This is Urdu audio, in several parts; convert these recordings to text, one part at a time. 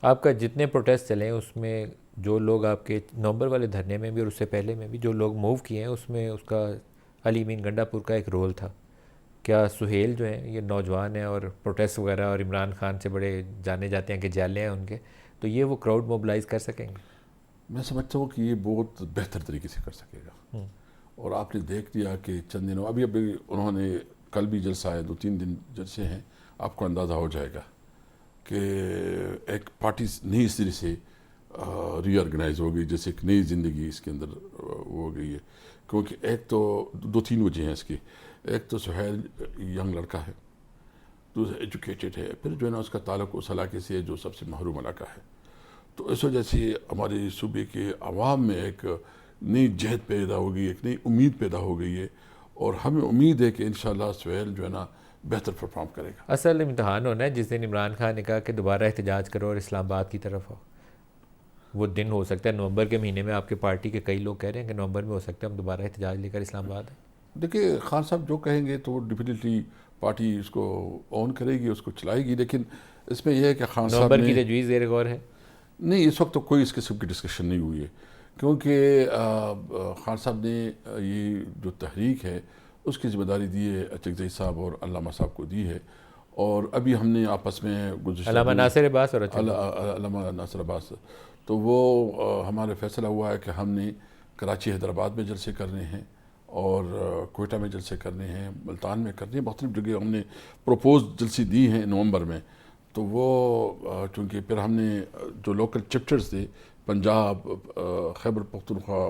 آپ کا جتنے پروٹیسٹ چلے ہیں اس میں جو لوگ آپ کے نومبر والے دھرنے میں بھی اور اس سے پہلے میں بھی جو لوگ موو کیے ہیں اس میں اس کا علی مین گنڈا پور کا ایک رول تھا. کیا سہیل جو ہیں یہ نوجوان ہیں اور پروٹیسٹ وغیرہ اور عمران خان سے بڑے جانے جاتے ہیں کہ جالے ہیں ان کے, تو یہ وہ کراؤڈ موبلائز کر سکیں گے؟ میں سمجھتا ہوں کہ یہ بہت بہتر طریقے سے کر سکے گا. ہوں. اور آپ نے دیکھ لیا کہ چند دنوں ابھی انہوں نے کل بھی جلسہ ہے, 2-3 دن جلسے ہیں, آپ کو اندازہ ہو جائے گا کہ ایک پارٹی نئی سرے سے ری آرگنائز ہو گئی, جیسے ایک نئی زندگی اس کے اندر ہو گئی ہے. کیونکہ ایک تو 2-3 وجہ ہیں اس کی. ایک تو سہیل ینگ لڑکا ہے, دوسرا ایجوکیٹڈ ہے, پھر جو ہے نا اس کا تعلق اس علاقے سے ہے جو سب سے محروم علاقہ ہے. تو اس وجہ سے ہمارے صوبے کے عوام میں ایک نئی جہد پیدا ہو گئی, ایک نئی امید پیدا ہو گئی ہے, اور ہمیں امید ہے کہ انشاءاللہ سہیل جو ہے نا بہتر پرفارم کرے گا. اصل امتحان ہونا ہے جس دن عمران خان نے کہا کہ دوبارہ احتجاج کرو اور اسلام آباد کی طرف آؤ. وہ دن ہو سکتا ہے نومبر کے مہینے میں, آپ کے پارٹی کے کئی لوگ کہہ رہے ہیں کہ نومبر میں ہو سکتا ہے ہم دوبارہ احتجاج لے کر اسلام آباد آئیں. دیکھیے خان صاحب جو کہیں گے تو ڈیفینیٹلی پارٹی اس کو آن کرے گی, اس کو چلائے گی. لیکن اس میں یہ ہے کہ خان صاحب نومبر کی نے تجویز زیر غور ہے؟ نہیں, اس وقت تو کوئی اس قسم کی ڈسکشن نہیں ہوئی ہے, کیونکہ خان صاحب نے یہ جو تحریک ہے اس کی ذمہ داری دی ہے اچکزئی صاحب اور علامہ صاحب کو دی ہے. اور ابھی ہم نے آپس میں گزشتہ علامہ ناصر عباس اور علامہ ناصر عباس, تو وہ ہمارے فیصلہ ہوا ہے کہ ہم نے کراچی حیدرآباد میں جلسے کرنے ہیں, اور کوئٹہ میں جلسے کرنے ہیں, ملتان میں کرنے ہیں, مختلف جگہ ہم نے پروپوز جلسے دی ہیں نومبر میں. تو وہ چونکہ پھر ہم نے جو لوکل چپٹرز تھے پنجاب, خیبر پختونخوا,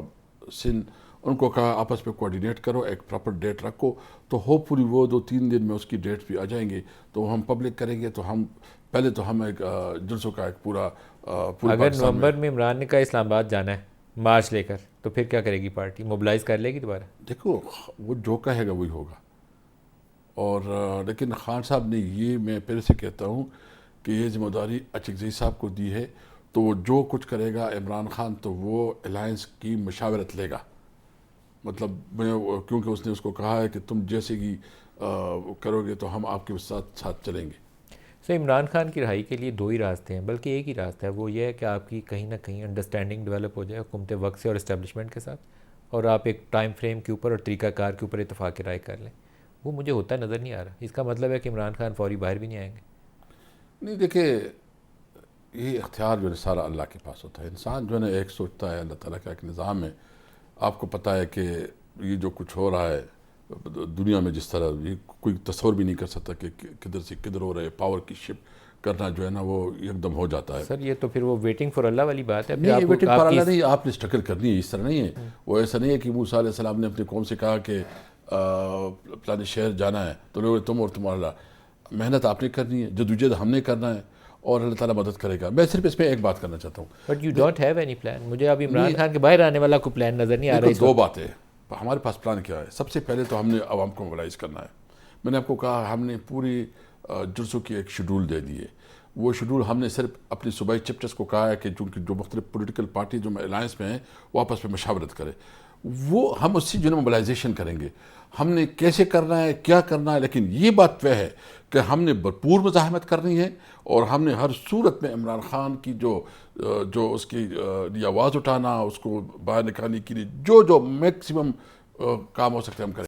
سندھ, ان کو کہا آپس میں کوارڈینیٹ کرو, ایک پراپر ڈیٹ رکھو. تو ہوپ فلی وہ 2-3 دن میں اس کی ڈیٹس بھی آ جائیں گے, تو ہم پبلک کریں گے. تو ہم پہلے تو ہم ایک جلسوں کا ایک پورا اگر نومبر میں عمران نے کہا اسلام آباد جانا ہے مارچ لے کر, تو پھر کیا کرے گی پارٹی؟ موبلائز کر لے گی دوبارہ؟ دیکھو وہ جو کہے گا وہی ہوگا. اور لیکن خان صاحب نے یہ, میں پہلے سے کہتا ہوں کہ یہ ذمہ داری اچکزئی صاحب کو دی ہے, تو وہ جو کچھ کرے گا عمران خان تو وہ الائنس کی مشاورت لے گا. مطلب کیونکہ اس نے اس کو کہا ہے کہ تم جیسے ہی کرو گے تو ہم آپ کے ساتھ چلیں گے. سو عمران خان کی رہائی کے لیے 2 ہی راستے ہیں, بلکہ ایک ہی راستہ ہے. وہ یہ ہے کہ آپ کی کہیں نہ کہیں انڈرسٹینڈنگ ڈیولپ ہو جائے حکومت وقت سے اور اسٹیبلشمنٹ کے ساتھ, اور آپ ایک ٹائم فریم کے اوپر اور طریقہ کار کے اوپر اتفاق رائے کر لیں. وہ مجھے ہوتا نظر نہیں آ رہا. اس کا مطلب ہے کہ عمران خان فوری باہر بھی نہیں آئیں گے. نہیں دیکھیں, یہ اختیار جو ہے سارا اللہ کے پاس ہوتا ہے. انسان جو ہے نا ایک سوچتا ہے, اللہ تعالیٰ کا ایک نظام ہے. آپ کو پتہ ہے کہ یہ جو کچھ ہو رہا ہے دنیا میں, جس طرح یہ کوئی تصور بھی نہیں کر سکتا کہ کدھر سے کدھر ہو رہے, پاور کی شفٹ کرنا جو ہے نا وہ ایک دم ہو جاتا ہے. سر یہ تو پھر وہ ویٹنگ فار اللہ والی بات ہے. نہیں, ویٹنگ فار اللہ نہیں, آپ نے اسٹرگل کرنی ہے. اس طرح نہیں ہے, وہ ایسا نہیں ہے کہ موسیٰ علیہ السلام نے اپنی قوم سے کہا کہ فلانے شہر جانا ہے تو لوگ تم اور تمہارا. محنت آپ نے کرنی ہے, جدوجہد ہم نے کرنا ہے, اور اللہ تعالیٰ مدد کرے گا. میں صرف اس میں ایک بات کرنا چاہتا ہوں. But you don't have any plan. مجھے اب عمران خان کے باہر آنے والا کوئی پلان نظر نہیں آ رہا ہے. 2 باتیں ہمارے پاس. پلان کیا ہے؟ سب سے پہلے تو ہم نے عوام کو موبلائز کرنا ہے. میں نے آپ کو کہا ہم نے پوری جلسوں کی ایک شیڈول دے دی ہے. وہ شیڈول ہم نے صرف اپنی صوبائی چپٹرز کو کہا ہے کہ جو مختلف پولیٹیکل پارٹی جو الائنس میں ہیں وہ آپس میں مشاورت کرے. وہ ہم اسی جو ہے موبلائزیشن کریں گے. ہم نے کیسے کرنا ہے, کیا کرنا ہے, لیکن یہ بات وہ ہے کہ ہم نے بھرپور مزاحمت کرنی ہے, اور ہم نے ہر صورت میں عمران خان کی جو اس کی آواز اٹھانا, اس کو باہر نکالنے کے لیے جو میکسیمم کام ہو سکتا ہے ہم کریں.